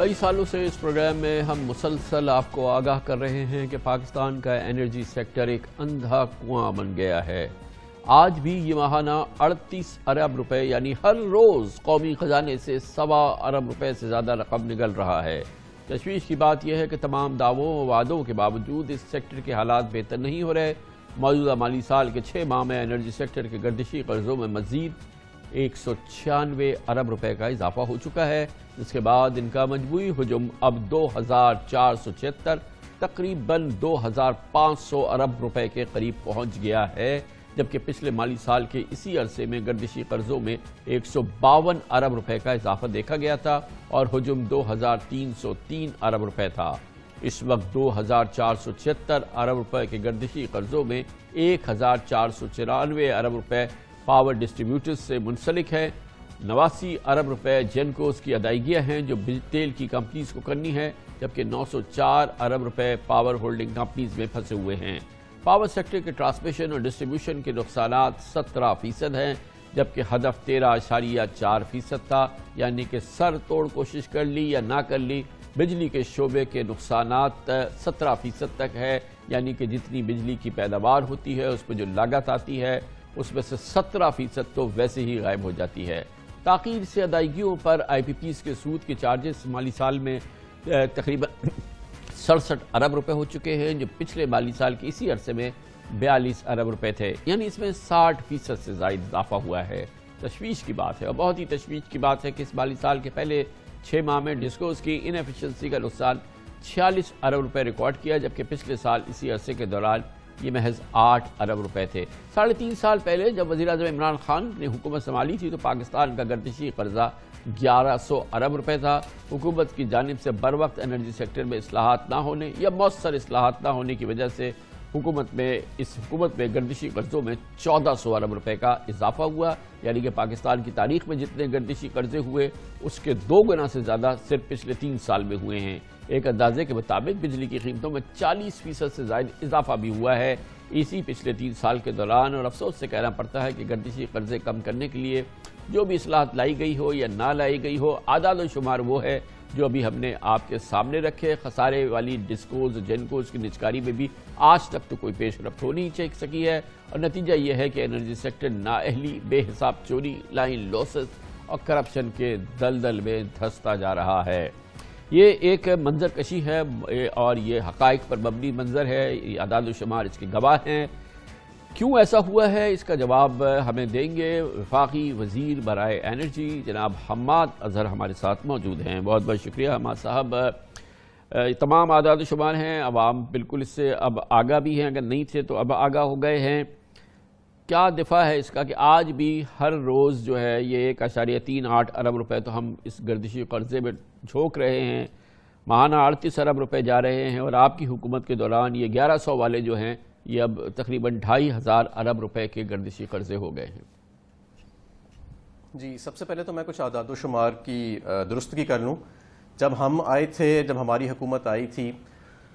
کئی سالوں سے اس پروگرام میں ہم مسلسل آپ کو آگاہ کر رہے ہیں کہ پاکستان کا انرجی سیکٹر ایک اندھا کنواں بن گیا ہے۔ آج بھی یہ ماہانہ 38 ارب روپے یعنی ہر روز قومی خزانے سے 1.25 ارب روپے سے زیادہ رقم نکل رہا ہے۔ تشویش کی بات یہ ہے کہ تمام دعووں و وعدوں کے باوجود اس سیکٹر کے حالات بہتر نہیں ہو رہے۔ موجودہ مالی سال کے 6 ماہ میں انرجی سیکٹر کے گردشی قرضوں میں مزید 196 ارب روپے کا اضافہ ہو چکا ہے، جس کے بعد ان کا مجموعی حجم اب 2476 تقریباً 2500 ارب روپے کے قریب پہنچ گیا ہے، جبکہ پچھلے مالی سال کے اسی عرصے میں گردشی قرضوں میں 152 ارب روپے کا اضافہ دیکھا گیا تھا اور حجم 2303 ارب روپے تھا۔ اس وقت 2476 ارب روپے کے گردشی قرضوں میں 1494 ارب روپے پاور ڈسٹریبیوٹرز سے منسلک ہے، 89 ارب روپے جینکوز کی ادائیگیاں ہیں جو تیل کی کمپنیز کو کرنی ہے، جبکہ 904 ارب روپے پاور ہولڈنگ کمپنیز میں پھنسے ہوئے ہیں۔ پاور سیکٹر کے ٹرانسمیشن اور ڈسٹریبیوشن کے نقصانات 17% ہیں، جبکہ ہدف 13.4% تھا، یعنی کہ سر توڑ کوشش کر لی یا نہ کر لی، بجلی کے شعبے کے نقصانات 17% تک ہے، یعنی کہ جتنی بجلی کی پیداوار ہوتی ہے اس پہ جو لاگت آتی ہے اس میں سے 17% تو ویسے ہی غائب ہو جاتی ہے۔ تاخیر سے ادائیگیوں پر آئی پی پیز کے سود کے چارجز مالی سال میں تقریباً 67 ارب روپے ہو چکے ہیں، جو پچھلے مالی سال کے اسی عرصے میں 42 ارب روپے تھے، یعنی اس میں 60% سے زائد اضافہ ہوا ہے۔ تشویش کی بات ہے اور بہت ہی تشویش کی بات ہے کہ اس مالی سال کے پہلے 6 ماہ میں ڈسکوز کی انیفیشنسی کا نقصان 46 ارب روپے ریکارڈ کیا، جبکہ پچھلے سال اسی عرصے کے دوران یہ محض 8 ارب روپے تھے۔ 3.5 سال پہلے جب وزیر اعظم عمران خان نے حکومت سنبھالی تھی تو پاکستان کا گردشی قرضہ 1100 ارب روپے تھا۔ حکومت کی جانب سے بر وقت انرجی سیکٹر میں اصلاحات نہ ہونے یا مؤثر اصلاحات نہ ہونے کی وجہ سے اس حکومت میں گردشی قرضوں میں 1400 ارب روپے کا اضافہ ہوا، یعنی کہ پاکستان کی تاریخ میں جتنے گردشی قرضے ہوئے اس کے 2 گنا سے زیادہ صرف پچھلے 3 سال میں ہوئے ہیں۔ ایک اندازے کے مطابق بجلی کی قیمتوں میں 40% سے زائد اضافہ بھی ہوا ہے اسی پچھلے 3 سال کے دوران، اور افسوس سے کہنا پڑتا ہے کہ گردشی قرضے کم کرنے کے لیے جو بھی اصلاحات لائی گئی ہو یا نہ لائی گئی ہو، اعداد و شمار وہ ہے جو ابھی ہم نے آپ کے سامنے رکھے۔ خسارے والی ڈسکوز جینکوز کی نجکاری میں بھی آج تک تو کوئی پیش رفت ہو نہیں سکی ہے، اور نتیجہ یہ ہے کہ انرجی سیکٹر نااہلی، بے حساب چوری، لائن لاسز اور کرپشن کے دلدل میں دھستا جا رہا ہے۔ یہ ایک منظر کشی ہے اور یہ حقائق پر مبنی منظر ہے، اعداد و شمار اس کے گواہ ہیں۔ کیوں ایسا ہوا ہے اس کا جواب ہمیں دیں گے وفاقی وزیر برائے انرجی جناب حماد اظہر ہمارے ساتھ موجود ہیں۔ بہت بہت شکریہ حماد صاحب۔ تمام اعداد و شمار ہیں، عوام بالکل اس سے اب آگاہ بھی ہیں، اگر نہیں تھے تو اب آگاہ ہو گئے ہیں۔ کیا دفاع ہے اس کا کہ آج بھی ہر روز جو ہے یہ 1.38 ارب روپے تو ہم اس گردشی قرضے میں جھونک رہے ہیں، ماہانہ 38 ارب روپے جا رہے ہیں، اور آپ کی حکومت کے دوران یہ 1100 والے جو ہیں یہ اب تقریباً 2500 ارب روپے کے گردشی قرضے ہو گئے ہیں۔ جی، سب سے پہلے تو میں کچھ اعداد و شمار کی درستگی کر لوں۔ جب ہم آئے تھے، جب ہماری حکومت آئی تھی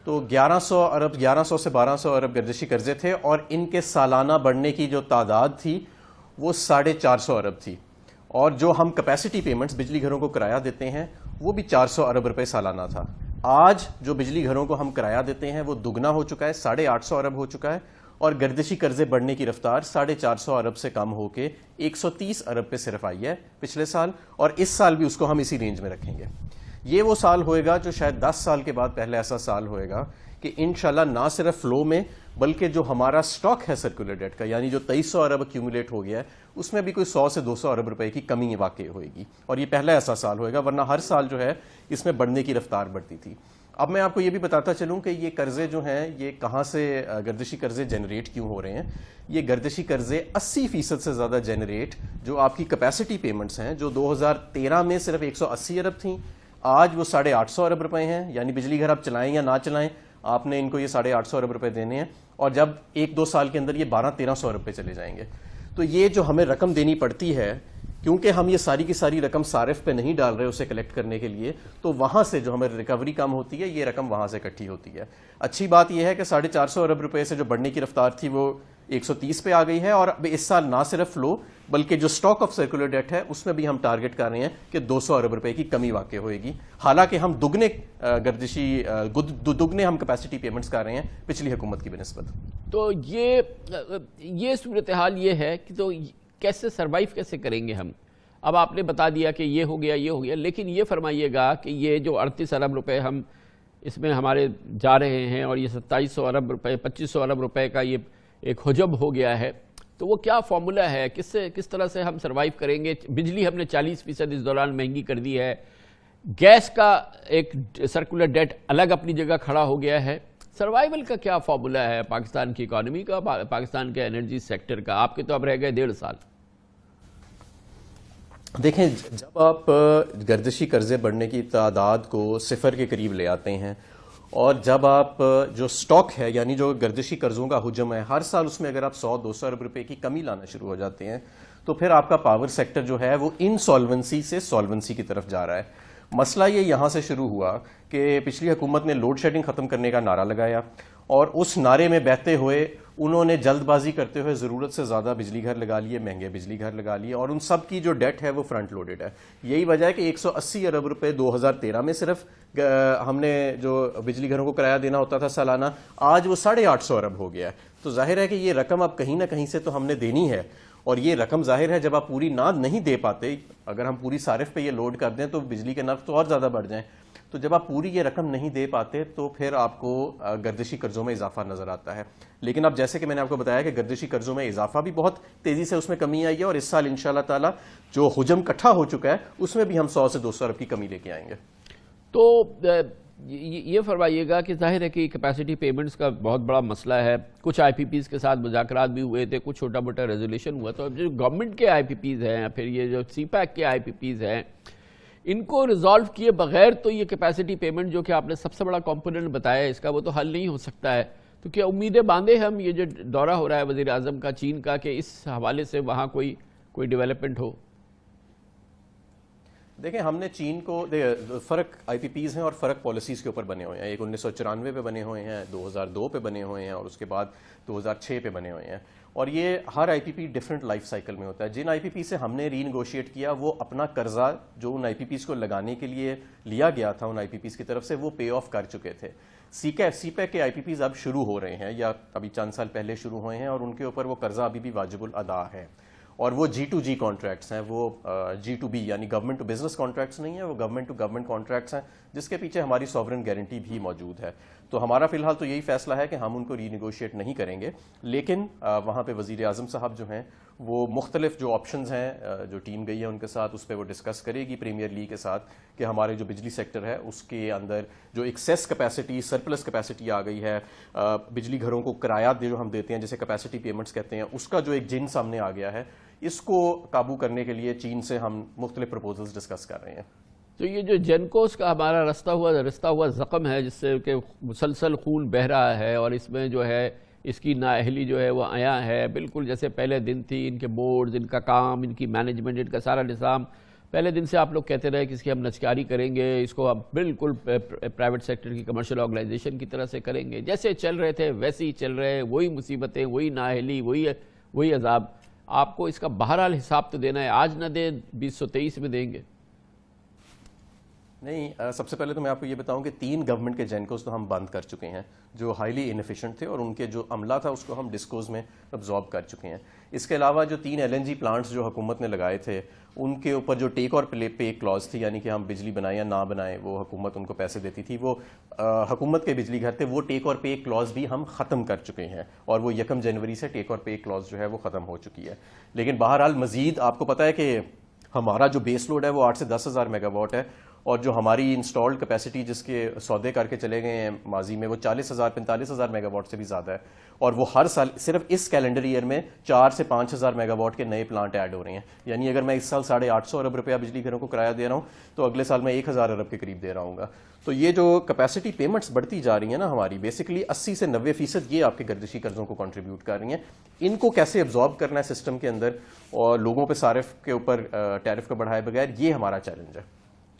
تو 1100 سے 1200 ارب گردشی قرضے تھے، اور ان کے سالانہ بڑھنے کی جو تعداد تھی وہ 450 ارب تھی، اور جو ہم کیپیسٹی پیمنٹس بجلی گھروں کو کرایہ دیتے ہیں وہ بھی 400 ارب روپے سالانہ تھا۔ آج جو بجلی گھروں کو ہم کرایہ دیتے ہیں وہ دگنا ہو چکا ہے، 850 ارب ہو چکا ہے، اور گردشی قرضے بڑھنے کی رفتار 450 ارب سے کم ہو کے 130 ارب پہ صرف آئی ہے پچھلے سال، اور اس سال بھی اس کو ہم اسی رینج میں رکھیں گے۔ یہ وہ سال ہوئے گا جو شاید 10 سال کے بعد پہلے ایسا سال ہوئے گا کہ انشاءاللہ نہ صرف فلو میں بلکہ جو ہمارا سٹاک ہے سرکولر ڈیٹ کا، یعنی جو 2300 ارب ایکیومولیٹ ہو گیا ہے، اس میں بھی کوئی 100 سے 200 ارب روپے کی کمی واقع ہوئے گی، اور یہ پہلا ایسا سال ہوئے گا، ورنہ ہر سال جو ہے اس میں بڑھنے کی رفتار بڑھتی تھی۔ اب میں آپ کو یہ بھی بتاتا چلوں کہ یہ قرضے جو ہیں یہ کہاں سے گردشی قرضے جنریٹ کیوں ہو رہے ہیں۔ یہ گردشی قرضے 80% سے زیادہ جنریٹ جو آپ کی کیپیسٹی پیمنٹس ہیں، جو 2013 میں صرف 180 ارب تھیں، آج وہ 850 ارب روپے ہیں، یعنی بجلی گھر آپ چلائیں یا نہ چلائیں آپ نے ان کو یہ 850 ارب روپے دینے ہیں، اور جب 1-2 سال کے اندر یہ 1200-1300 ارب پہ چلے جائیں گے۔ تو یہ جو ہمیں رقم دینی پڑتی ہے، کیونکہ ہم یہ ساری کی ساری رقم صارف پہ نہیں ڈال رہے اسے کلیکٹ کرنے کے لیے، تو وہاں سے جو ہمیں ریکوری کم ہوتی ہے یہ رقم وہاں سے اکٹھی ہوتی ہے۔ اچھی بات یہ ہے کہ 450 ارب روپے سے جو بڑھنے کی رفتار تھی وہ 130 پہ آ گئی ہے, اور اب اس سال نہ صرف فلو بلکہ جو سٹاک آف سرکولر ڈیٹ ہے اس میں بھی ہم ٹارگٹ کر رہے ہیں کہ 200 ارب روپے کی کمی واقع ہوئے گی, حالانکہ ہم دگنے ہم کیپیسٹی پیمنٹس کر رہے ہیں پچھلی حکومت کی بنسبت. تو یہ صورتحال یہ ہے کہ تو کیسے سروائیو کیسے کریں گے ہم؟ اب آپ نے بتا دیا کہ یہ ہو گیا, لیکن یہ فرمائیے گا کہ یہ جو 38 ارب روپے ہم اس میں ہمارے جا رہے ہیں اور یہ 2700 ارب روپے 2500 ارب روپے کا یہ ایک حجب ہو گیا ہے, تو وہ کیا فارمولہ ہے, کس طرح سے ہم سروائیو کریں گے؟ بجلی ہم نے 40% اس دوران مہنگی کر دی ہے, گیس کا ایک سرکولر ڈیٹ الگ اپنی جگہ کھڑا ہو گیا ہے, سروائیول کا کیا فارمولہ ہے پاکستان کی اکانومی کا, پاکستان کے انرجی سیکٹر کا؟ آپ کے تو اب رہ گئے 1.5 سال. دیکھیں, جب آپ گردشی قرضے بڑھنے کی تعداد کو 0 کے قریب لے آتے ہیں, اور جب آپ جو سٹاک ہے یعنی جو گردشی قرضوں کا حجم ہے ہر سال اس میں اگر آپ 100-200 ارب روپے کی کمی لانا شروع ہو جاتے ہیں, تو پھر آپ کا پاور سیکٹر جو ہے وہ انسالونسی سے سالونسی کی طرف جا رہا ہے. مسئلہ یہ یہاں سے شروع ہوا کہ پچھلی حکومت نے لوڈ شیڈنگ ختم کرنے کا نعرہ لگایا, اور اس نعرے میں بہتے ہوئے انہوں نے جلد بازی کرتے ہوئے ضرورت سے زیادہ بجلی گھر لگا لیے, مہنگے بجلی گھر لگا لیے, اور ان سب کی جو ڈیٹ ہے وہ فرنٹ لوڈڈ ہے. یہی وجہ ہے کہ 180 ارب روپے 2013 میں صرف ہم نے جو بجلی گھروں کو کرایہ دینا ہوتا تھا سالانہ, آج وہ 850 ارب ہو گیا ہے. تو ظاہر ہے کہ یہ رقم اب کہیں نہ کہیں سے تو ہم نے دینی ہے, اور یہ رقم ظاہر ہے جب آپ پوری نہ نہیں دے پاتے, اگر ہم پوری صارف پہ یہ لوڈ کر دیں تو بجلی کے نرخ تو اور زیادہ بڑھ جائیں, تو جب آپ پوری یہ رقم نہیں دے پاتے تو پھر آپ کو گردشی قرضوں میں اضافہ نظر آتا ہے. لیکن اب جیسے کہ میں نے آپ کو بتایا کہ گردشی قرضوں میں اضافہ بھی بہت تیزی سے اس میں کمی آئی ہے, اور اس سال انشاءاللہ تعالی جو حجم اکٹھا ہو چکا ہے اس میں بھی ہم 100 سے 200 ارب کی کمی لے کے آئیں گے. تو یہ فرمائیے گا کہ ظاہر ہے کہ کیپیسٹی پیمنٹس کا بہت بڑا مسئلہ ہے, کچھ آئی پی پیز کے ساتھ مذاکرات بھی ہوئے تھے, کچھ چھوٹا موٹا ریزولیشن ہوا, تو اب جو گورنمنٹ کے آئی پی پیز ہیں, پھر یہ جو سی پیک کے آئی پی پیز ہیں, ان کو ریزالو کیے بغیر تو یہ کیپیسٹی پیمنٹ جو کہ آپ نے سب سے بڑا کمپوننٹ بتایا ہے اس کا, وہ تو حل نہیں ہو سکتا ہے. تو کیا امیدیں باندھے ہم, یہ جو دورہ ہو رہا ہے وزیر اعظم کا چین کا, کہ اس حوالے سے وہاں کوئی ڈیولپمنٹ ہو؟ دیکھیں, ہم نے چین کو فرق آئی پی پیز ہیں اور فرق پالیسیز کے اوپر بنے ہوئے ہیں. ایک 1994 پہ بنے ہوئے ہیں, 2002 پہ بنے ہوئے ہیں, اور اس کے بعد 2006 پہ بنے ہوئے ہیں. اور یہ ہر آئی پی پی ڈفرینٹ لائف سائیکل میں ہوتا ہے. جن آئی پی پی سے ہم نے ری نیگوشیٹ کیا وہ اپنا قرضہ جو ان آئی پی پیز کو لگانے کے لیے لیا گیا تھا ان آئی پی پیز کی طرف سے وہ پے آف کر چکے تھے. سی پیک کے آئی پی پیز اب شروع ہو رہے ہیں, یا ابھی چند سال پہلے شروع ہوئے ہیں, اور ان کے اوپر وہ قرضہ ابھی بھی واجب الادا ہے. اور وہ G2G کانٹریکٹس ہیں, وہ G2B یعنی گورنمنٹ ٹو بزنس کانٹریکٹس نہیں ہیں, وہ گورنمنٹ ٹو گورنمنٹ کانٹریکٹس ہیں, جس کے پیچھے ہماری سوورن گارنٹی بھی موجود ہے. تو ہمارا فی الحال تو یہی فیصلہ ہے کہ ہم ان کو ری نیگوشیٹ نہیں کریں گے, لیکن وہاں پہ وزیر اعظم صاحب جو ہیں وہ مختلف جو آپشنز ہیں, جو ٹیم گئی ہے ان کے ساتھ, اس پہ وہ ڈسکس کرے گی پریمیئر لیگ کے ساتھ کہ ہمارے جو بجلی سیکٹر ہے اس کے اندر جو ایکسیس کیپیسٹی, سرپلس کیپیسٹی آ گئی ہے, بجلی گھروں کو کرایات جو ہم دیتے ہیں جسے کیپیسٹی پیمنٹس کہتے ہیں, اس کا جو ایک جن سامنے آ گیا ہے, اس کو قابو کرنے کے لیے چین سے ہم مختلف پروپوزلز ڈسکس کر رہے ہیں. تو یہ جو جینکوس کا ہمارا رستہ ہوا زخم ہے, جس سے کہ مسلسل خون بہہ رہا ہے, اور اس میں جو ہے اس کی نااہلی جو ہے وہ عیاں ہے, بالکل جیسے پہلے دن تھی. ان کے بورڈز, ان کا کام, ان کی مینجمنٹ, ان کا سارا نظام پہلے دن سے آپ لوگ کہتے رہے کہ اس کی ہم نچکاری کریں گے, اس کو ہم بالکل پرائیویٹ سیکٹر کی کمرشل آرگنائزیشن کی طرح سے کریں گے. جیسے چل رہے تھے ویسے ہی چل رہے, وہی مصیبتیں, وہی نااہلی, وہی عذاب. آپ کو اس کا بہرحال حساب تو دینا ہے, آج نہ دیں 2023 میں دیں گے. نہیں, سب سے پہلے تو میں آپ کو یہ بتاؤں کہ 3 گورنمنٹ کے جینکوز تو ہم بند کر چکے ہیں جو ہائیلی انیفیشنٹ تھے, اور ان کے جو عملہ تھا اس کو ہم ڈسکوز میں ابزارب کر چکے ہیں. اس کے علاوہ جو 3 LNG پلانٹس جو حکومت نے لگائے تھے ان کے اوپر جو ٹیک اور پے کلاز تھی, یعنی کہ ہم بجلی بنائیں یا نہ بنائیں وہ حکومت ان کو پیسے دیتی تھی, وہ حکومت کے بجلی گھر تھے, وہ ٹیک اور پے کلاز بھی ہم ختم کر چکے ہیں, اور وہ 1 جنوری سے ٹیک اور پے کلاز جو ہے وہ ختم ہو چکی ہے. لیکن بہرحال مزید آپ کو پتہ ہے کہ ہمارا جو بیس لوڈ ہے وہ 8 سے 10 ہزار میگا واٹ ہے, اور جو ہماری انسٹالڈ کیپیسٹی جس کے سودے کر کے چلے گئے ہیں ماضی میں وہ 40,000-45,000 میگا واٹ سے بھی زیادہ ہے, اور وہ ہر سال صرف اس کیلنڈر ایئر میں 4 سے 5,000 میگا واٹ کے نئے پلانٹ ایڈ ہو رہے ہیں. یعنی اگر میں اس سال 850 ارب روپیہ بجلی گھروں کو کرایہ دے رہا ہوں تو اگلے سال میں 1,000 ارب کے قریب دے رہا ہوں گا. تو یہ جو کیپیسٹی پیمنٹس بڑھتی جا رہی ہیں نا ہماری, بیسکلی 80 سے 90% یہ آپ کے گردشی قرضوں کو کنٹریبیوٹ کر رہی ہیں. ان کو کیسے ابزارب کرنا ہے سسٹم کے اندر, اور لوگوں پہ صارف کے اوپر ٹیرف کو بڑھائے بغیر, یہ ہمارا چیلنج ہے.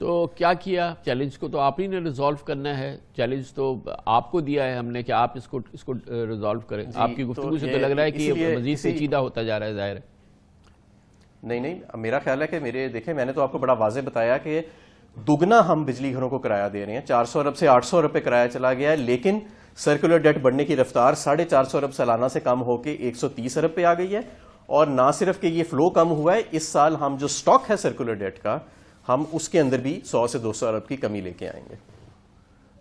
تو کیا کیا؟ چیلنج کو تو آپ ہی نے ریزالو کرنا ہے، چیلنج تو آپ کو دیا ہے ہم نے کہ آپ اس کو ریزالو کریں. آپ کی گفتگو سے تو لگ رہا ہے کہ یہ مزید پیچیدہ ہوتا جا رہا ہے. ظاہر ہے نہیں، میرا خیال ہے کہ دیکھیں میں نے تو آپ کو بڑا واضح بتایا کہ دگنا ہم بجلی گھروں کو کرایہ دے رہے ہیں. 400 ارب سے 800 ارب پہ کرایہ چلا گیا ہے، لیکن سرکولر ڈیٹ بڑھنے کی رفتار 450 ارب سالانہ سے کم ہو کے 130 ارب پہ آ گئی ہے. اور نہ صرف کہ یہ فلو کم ہوا ہے، اس سال ہم جو سٹاک ہے سرکولر ڈیٹ کا، ہم اس کے اندر بھی 100 سے 200 ارب کی کمی لے کے آئیں گے.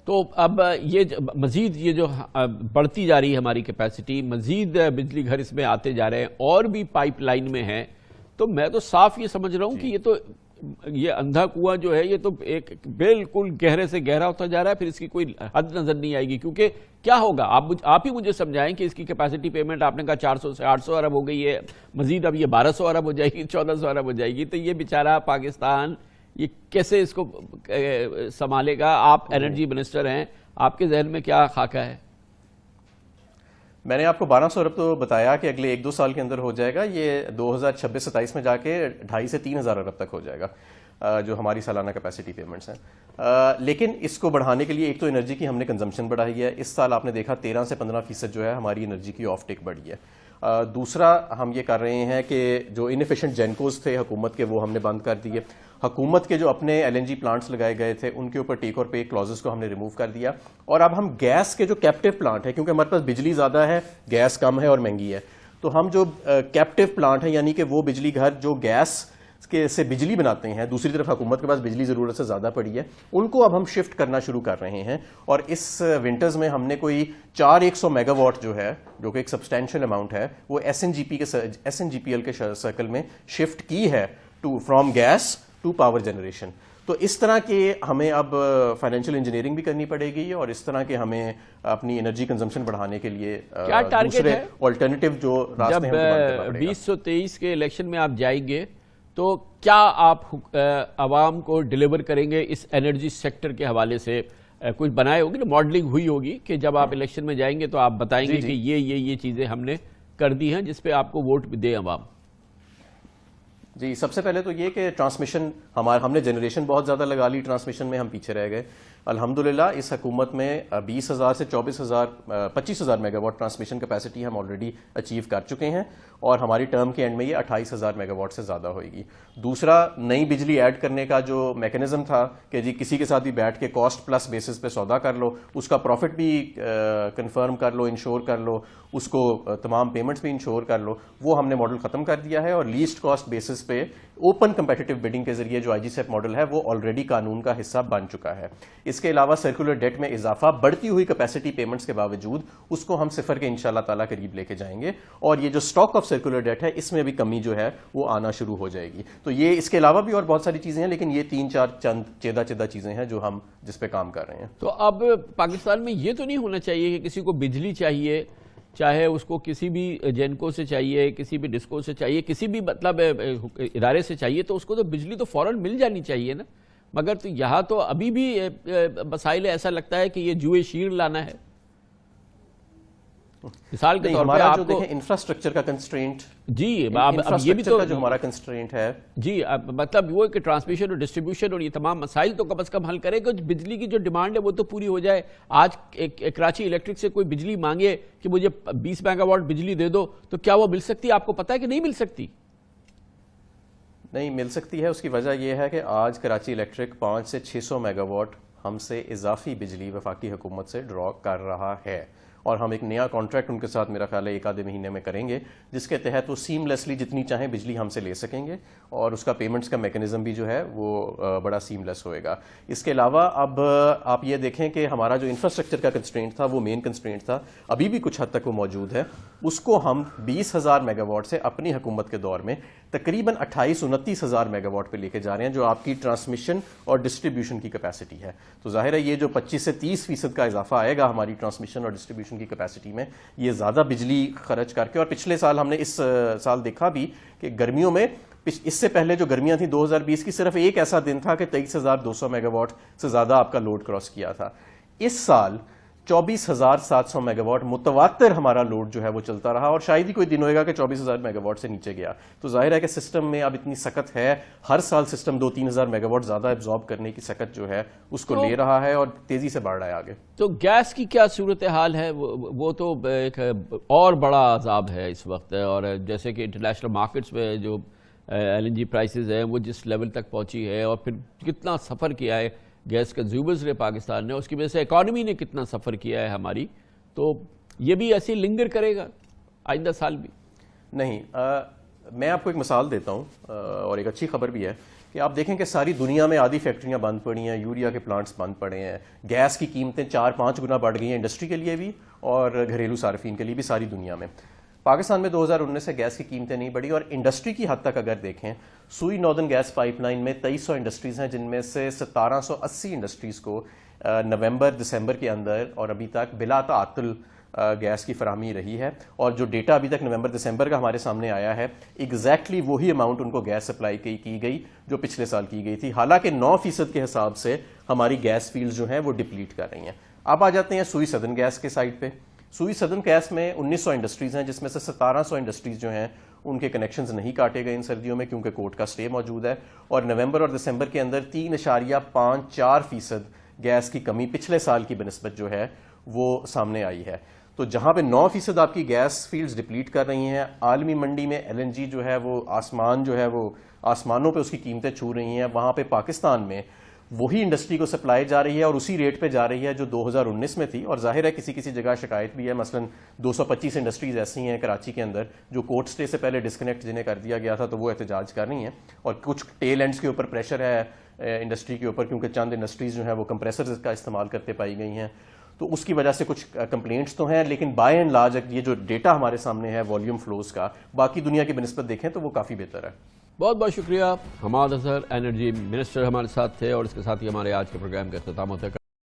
تو اب یہ مزید یہ جو بڑھتی جا رہی ہے ہماری کیپیسٹی، مزید بجلی گھر اس میں آتے جا رہے ہیں اور بھی پائپ لائن میں ہیں، تو میں تو صاف یہ سمجھ رہا ہوں کہ یہ اندھا کنواں جو ہے یہ تو ایک بالکل گہرے سے گہرا ہوتا جا رہا ہے. پھر اس کی کوئی حد نظر نہیں آئے گی، کیونکہ کیا ہوگا آپ ہی مجھے سمجھائیں کہ اس کی کیپیسٹی پیمنٹ آپ نے کہا 400 سے 800 ارب ہو گئی ہے، مزید اب یہ 1200 ارب ہو جائے گی، 1400 ارب ہو جائے گی. تو یہ بیچارہ پاکستان یہ کیسے اس کو سنبھالے گا؟ آپ انرجی منسٹر ہیں، آپ کے ذہن میں کیا خاکہ ہے؟ میں نے آپ کو 1200 ارب تو بتایا کہ اگلے 1-2 سال کے اندر ہو جائے گا. یہ 2026-27 میں جا کے 2500 سے 3000 ارب تک ہو جائے گا جو ہماری سالانہ کیپیسٹی پیمنٹس ہیں. لیکن اس کو بڑھانے کے لیے ایک تو انرجی کی ہم نے کنزمپشن بڑھائی ہے. اس سال آپ نے دیکھا 13 سے 15% جو ہے ہماری انرجی کی آف ٹیک بڑھی ہے. دوسرا ہم یہ کر رہے ہیں کہ جو انیفیشنٹ جینکوز تھے حکومت کے وہ ہم نے بند کر دیے. حکومت کے جو اپنے LNG پلانٹس لگائے گئے تھے ان کے اوپر ٹیک اور پے کلوزز کو ہم نے ریموو کر دیا. اور اب ہم گیس کے جو کیپٹیو پلانٹ ہے، کیونکہ ہمارے پاس بجلی زیادہ ہے، گیس کم ہے اور مہنگی ہے، تو ہم جو کیپٹیو پلانٹ ہیں یعنی کہ وہ بجلی گھر جو گیس سے بجلی بناتے ہیں، دوسری طرف حکومت کے پاس بجلی ضرورت سے زیادہ پڑی ہے، ان کو اب ہم شفٹ کرنا شروع کر رہے ہیں. اور اس ونٹرز میں ہم نے کوئی 400 میگا واٹ جو ہے، جو کہ ایک سبسٹینشیل اماؤنٹ ہے، وہ SNGPL کے سرکل میں شفٹ کی ہے from gas to power generation. تو اس طرح کے ہمیں اب فائنینشیل انجینئرنگ بھی کرنی پڑے گی، اور اس طرح کے ہمیں اپنی انرجی کنزمپشن بڑھانے کے لیے دوسرے آلٹرنیٹیو جو راستے ہیں. جب 2023 کے الیکشن میں آپ جائیں گے تو کیا آپ عوام کو ڈیلیور کریں گے اس انرجی سیکٹر کے حوالے سے؟ کچھ بنائے ہوگی نا، ماڈلنگ ہوئی ہوگی کہ جب آپ الیکشن میں جائیں گے تو آپ بتائیں گے کہ یہ چیزیں ہم نے کر دی ہیں جس پہ آپ کو ووٹ بھی دے عوام. جی، سب سے پہلے تو یہ کہ ٹرانسمیشن ہم نے جنریشن بہت زیادہ لگا لی، ٹرانسمیشن میں ہم پیچھے رہ گئے. الحمدللہ اس حکومت میں 20,000 سے 25,000 میگا واٹ ٹرانسمیشن کیپیسٹی ہم آلریڈی اچیو کر چکے ہیں، اور ہماری ٹرم کے اینڈ میں یہ 28,000 میگا واٹ سے زیادہ ہوئے گی. دوسرا، نئی بجلی ایڈ کرنے کا جو میکینزم تھا کہ جی کسی کے ساتھ بھی بیٹھ کے کاسٹ پلس بیسس پہ سودا کر لو، اس کا پروفٹ بھی کنفرم کر لو، انشور کر لو، اس کو تمام پیمنٹس بھی انشور کر لو، وہ ہم نے ماڈل ختم کر دیا ہے. اور لیسٹ کاسٹ بیسس پہ اوپن کمپیٹیٹو بڈنگ کے ذریعے جو IGCEP ماڈل ہے وہ آلریڈی قانون کا حصہ بن چکا ہے. اس کے علاوہ سرکولر ڈیٹ میں اضافہ بڑھتی ہوئی کیپیسٹی پیمنٹس کے باوجود اس کو ہم صفر کے انشاءاللہ تعالیٰ قریب لے کے جائیں گے. اور یہ جو سٹاک آف سرکولر ڈیٹ ہے اس میں بھی کمی جو ہے وہ آنا شروع ہو جائے گی. تو یہ اس کے علاوہ بھی اور بہت ساری چیزیں ہیں، لیکن یہ 3-4 چند چیدہ چیزیں ہیں جو ہم جس پہ کام کر رہے ہیں. تو اب پاکستان میں یہ تو نہیں ہونا چاہیے کہ کسی کو بجلی چاہیے، چاہے اس کو کسی بھی جینکو سے چاہیے، کسی بھی ڈسکو سے چاہیے، کسی بھی مطلب ادارے سے چاہیے، تو اس کو تو بجلی تو فوراً مل جانی چاہیے نا. مگر تو یہاں تو ابھی بھی مسائل ایسا لگتا ہے کہ یہ جوئے شیر لانا ہے. مثال کے طور پر آپ کو انفراسٹرکچر کا کنسٹرینٹ، جی اب یہ بھی تو جو ہمارا کنسٹرینٹ ہے، جی مطلب وہ کہ ٹرانسمیشن اور ڈسٹریبیوشن اور یہ تمام مسائل تو کم از کم حل کرے کہ بجلی کی جو ڈیمانڈ ہے وہ تو پوری ہو جائے. آج کراچی الیکٹرک سے کوئی بجلی مانگے کہ مجھے 20 میگا واٹ بجلی دے دو، تو کیا وہ مل سکتی ہے؟ آپ کو پتہ ہے کہ نہیں مل سکتی. نہیں مل سکتی ہے. اس کی وجہ یہ ہے کہ آج کراچی الیکٹرک 500 سے 600 میگا واٹ ہم سے اضافی بجلی وفاقی حکومت سے ڈرا کر رہا ہے، اور ہم ایک نیا کانٹریکٹ ان کے ساتھ میرا خیال ہے 1 آدھے مہینے میں کریں گے، جس کے تحت وہ سیملیسلی جتنی چاہیں بجلی ہم سے لے سکیں گے، اور اس کا پیمنٹس کا میکینزم بھی جو ہے وہ بڑا سیملیس ہوئے گا. اس کے علاوہ اب آپ یہ دیکھیں کہ ہمارا جو انفراسٹرکچر کا کنسٹرینٹ تھا وہ مین کنسٹرینٹ تھا، ابھی بھی کچھ حد تک وہ موجود ہے. اس کو ہم 20,000 میگا واٹ سے اپنی حکومت کے دور میں تقریباً 28-29,000 میگا واٹ پہ لے کے جا رہے ہیں، جو آپ کی ٹرانسمیشن اور ڈسٹریبیوشن کی کیپیسٹی ہے. تو ظاہر ہے یہ جو 25 سے 30% کا اضافہ آئے گا ہماری ٹرانسمیشن اور ڈسٹریبیوشن کی کیپیسٹی میں، یہ زیادہ بجلی خرچ کر کے. اور پچھلے سال ہم نے اس سال دیکھا بھی کہ گرمیوں میں، اس سے پہلے جو گرمیاں تھیں 2020 کی، صرف ایک ایسا دن تھا کہ 23,200 میگا واٹ سے زیادہ آپ کا لوڈ کراس کیا تھا. اس سال 24,700 میگا واٹ متواتر ہمارا لوڈ جو ہے وہ چلتا رہا، اور شاید ہی کوئی دن ہوئے گا کہ 24,000 میگا واٹ سے نیچے گیا. تو ظاہر ہے کہ سسٹم میں اب اتنی سکت ہے، ہر سال سسٹم 2-3 ہزار میگا واٹ زیادہ ایبزارب کرنے کی سکت جو ہے اس کو لے رہا ہے اور تیزی سے بڑھ رہا ہے آگے. تو گیس کی کیا صورتحال ہے؟ وہ تو ایک اور بڑا عذاب ہے اس وقت، اور جیسے کہ انٹرنیشنل مارکیٹس میں جو LNG پرائسز ہیں وہ جس لیول تک پہنچی ہے، اور پھر کتنا سفر کیا ہے گیس کنزیومرز نے پاکستان نے، اس کی وجہ سے اکانومی نے کتنا سفر کیا ہے ہماری، تو یہ بھی ایسے لنگر کرے گا آئندہ سال بھی؟ نہیں، میں آپ کو ایک مثال دیتا ہوں اور ایک اچھی خبر بھی ہے کہ آپ دیکھیں کہ ساری دنیا میں آدھی فیکٹریاں بند پڑی ہیں، یوریا کے پلانٹس بند پڑے ہیں، گیس کی قیمتیں 4-5 گنا بڑھ گئی ہیں انڈسٹری کے لیے بھی اور گھریلو صارفین کے لیے بھی ساری دنیا میں. پاکستان میں 2019 سے گیس کی قیمتیں نہیں بڑھی، اور انڈسٹری کی حد تک اگر دیکھیں، سوئی ناردرن گیس پائپ لائن میں 2300 انڈسٹریز ہیں، جن میں سے 1780 انڈسٹریز کو نومبر دسمبر کے اندر اور ابھی تک بلا تعطل گیس کی فراہمی رہی ہے. اور جو ڈیٹا ابھی تک نومبر دسمبر کا ہمارے سامنے آیا ہے، ایگزیکٹلی وہی اماؤنٹ ان کو گیس سپلائی کی گئی جو پچھلے سال کی گئی تھی، حالانکہ 9% کے حساب سے ہماری گیس فیلڈز جو ہیں وہ ڈپلیٹ کر رہی ہیں. اب آ جاتے ہیں سوئی سدرن گیس کے سائٹ پہ. سوئی سدرن گیس میں 1900 انڈسٹریز ہیں، جس میں سے 1700 انڈسٹریز جو ہیں ان کے کنیکشنز نہیں کاٹے گئے ان سردیوں میں کیونکہ کورٹ کا سٹے موجود ہے. اور نومبر اور دسمبر کے اندر 3.54% گیس کی کمی پچھلے سال کی بنسبت جو ہے وہ سامنے آئی ہے. تو جہاں پہ 9% آپ کی گیس فیلڈز ڈپلیٹ کر رہی ہیں، عالمی منڈی میں LNG جو ہے وہ آسمانوں پہ اس کی قیمتیں چھو رہی ہیں، وہاں پہ پاکستان میں وہی انڈسٹری کو سپلائی جا رہی ہے اور اسی ریٹ پہ جا رہی ہے جو 2019 میں تھی. اور ظاہر ہے کسی جگہ شکایت بھی ہے، مثلا 225 انڈسٹریز ایسی ہیں کراچی کے اندر جو کورٹ سٹے سے پہلے ڈسکنیکٹ جنہیں کر دیا گیا تھا، تو وہ احتجاج کر رہی ہیں. اور کچھ ٹیل اینڈز کے اوپر پریشر ہے انڈسٹری کے اوپر، کیونکہ چند انڈسٹریز جو ہیں وہ کمپریسرز کا استعمال کرتے پائی گئی ہیں، تو اس کی وجہ سے کچھ کمپلینٹس تو ہیں. لیکن بائی اینڈ لارج یہ جو ڈیٹا ہمارے سامنے ہے والیوم فلوز کا، باقی دنیا کی بنسبت دیکھیں تو وہ کافی بہتر ہے. بہت بہت شکریہ. حماد اظہر انرجی منسٹر ہمارے ساتھ تھے، اور اس کے ساتھ ہی ہمارے آج کے پروگرام کا اختتام ہوتا ہے.